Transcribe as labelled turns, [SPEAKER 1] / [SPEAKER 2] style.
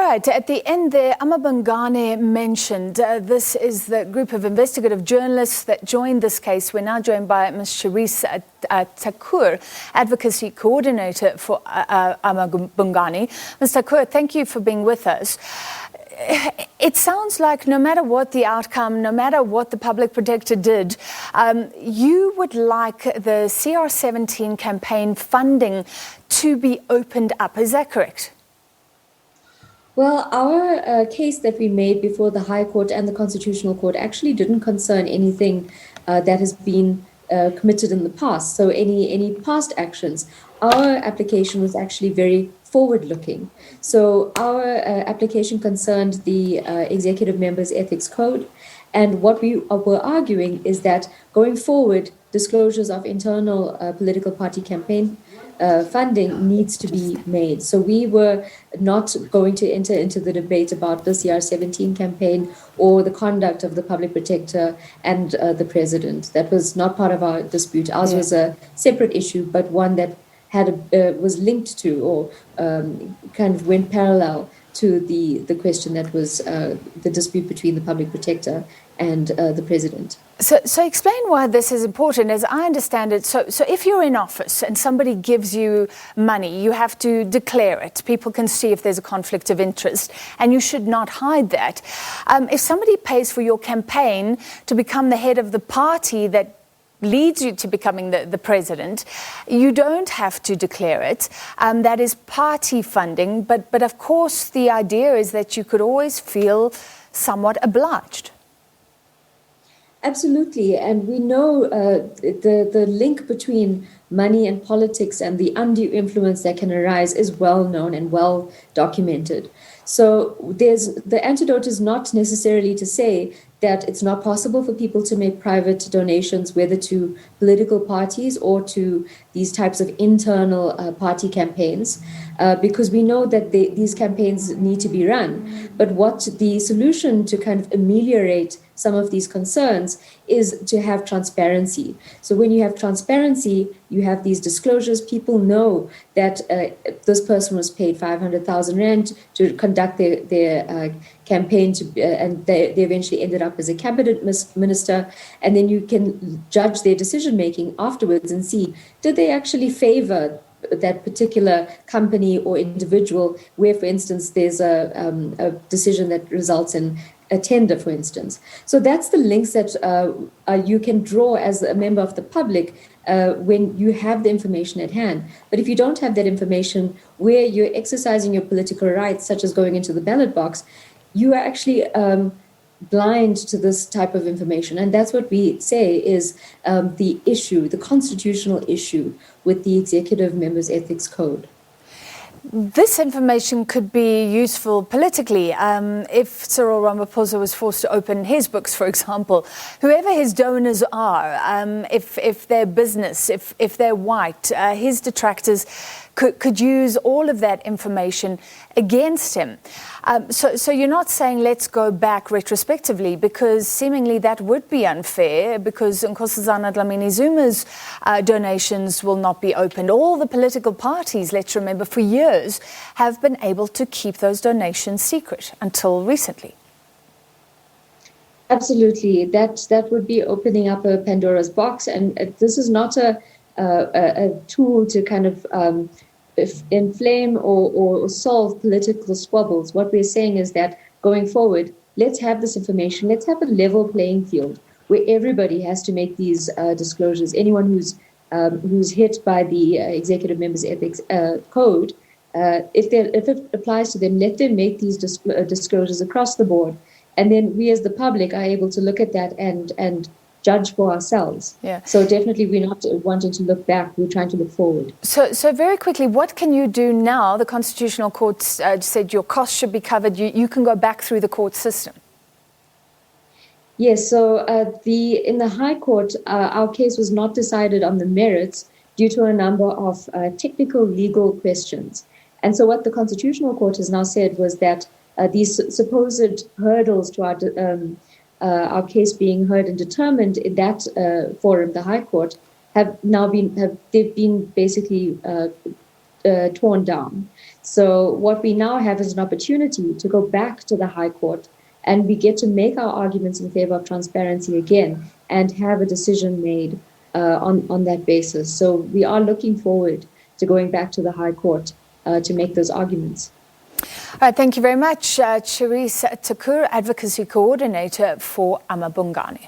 [SPEAKER 1] right. At the end there, Amabhungane mentioned this is the group of investigative journalists that joined this case. We're now joined by Ms. Cherese Thakur, Advocacy Coordinator for Amabhungane. Ms. Thakur, thank you for being with us. It sounds like no matter what the outcome, no matter what the public protector did, you would like the CR17 campaign funding to be opened up. Is that correct?
[SPEAKER 2] Well, our case that we made before the High Court and the Constitutional Court actually didn't concern anything that has been committed in the past. So any past actions. Our application was actually very forward-looking. So our application concerned the executive members' ethics code. And what we were arguing is that going forward, disclosures of internal political party campaign funding needs to be made. So we were not going to enter into the debate about the CR17 campaign or the conduct of the public protector and the president. That was not part of our dispute. Ours was a separate issue, but one that was linked to or kind of went parallel to the question that was the dispute between the public protector and the president.
[SPEAKER 1] So explain why this is important. As I understand it, so if you're in office and somebody gives you money, you have to declare it. People can see if there's a conflict of interest, and you should not hide that. If somebody pays for your campaign to become the head of the party that leads you to becoming the president, you don't have to declare it. That is party funding, but of course the idea is that you could always feel somewhat obliged.
[SPEAKER 2] Absolutely, and we know the link between money and politics and the undue influence that can arise is well known and well documented. So the antidote is not necessarily to say that it's not possible for people to make private donations, whether to political parties or to these types of internal party campaigns, because we know that these campaigns need to be run. But what the solution to kind of ameliorate some of these concerns is to have transparency. So when you have transparency, you have these disclosures. People know that this person was paid 500,000 rand to conduct their campaign, and they eventually ended up as a cabinet minister. And then you can judge their decision making afterwards and see, did they actually favor that particular company or individual, where, for instance, there's a decision that results in a tender, for instance. So that's the links that you can draw as a member of the public when you have the information at hand. But if you don't have that information where you're exercising your political rights, such as going into the ballot box, you are actually blind to this type of information. And that's what we say is the issue, the constitutional issue with the executive members' ethics code.
[SPEAKER 1] This information could be useful politically. If Cyril Ramaphosa was forced to open his books, for example, whoever his donors are, if they're business, if they're white, his detractors could use all of that information against him. So you're not saying let's go back retrospectively, because seemingly that would be unfair, because Nkosazana Dlamini Zuma's donations will not be opened. All the political parties, let's remember, for years have been able to keep those donations secret until recently.
[SPEAKER 2] Absolutely. That would be opening up a Pandora's box. And this is not a tool to kind of inflame or solve political squabbles. What we're saying is that going forward, let's have this information. Let's have a level playing field where everybody has to make these disclosures. Anyone who's hit by the executive members' ethics code, if it applies to them, let them make these disclosures across the board. And then we as the public are able to look at that and judge for ourselves.
[SPEAKER 1] Yeah.
[SPEAKER 2] So definitely we're not wanting to look back, we're trying to look forward.
[SPEAKER 1] So very quickly, what can you do now? The Constitutional Court said your costs should be covered. You can go back through the court system.
[SPEAKER 2] Yes, so in the High Court, our case was not decided on the merits due to a number of technical legal questions. And so what the Constitutional Court has now said was that these supposed hurdles to our case being heard and determined in that forum, the High Court, have now been basically torn down. So what we now have is an opportunity to go back to the High Court, and we get to make our arguments in favor of transparency again and have a decision made on that basis. So we are looking forward to going back to the High Court to make those arguments.
[SPEAKER 1] All right, thank you very much, Cherese Thakur, Advocacy Coordinator for Amabhungane.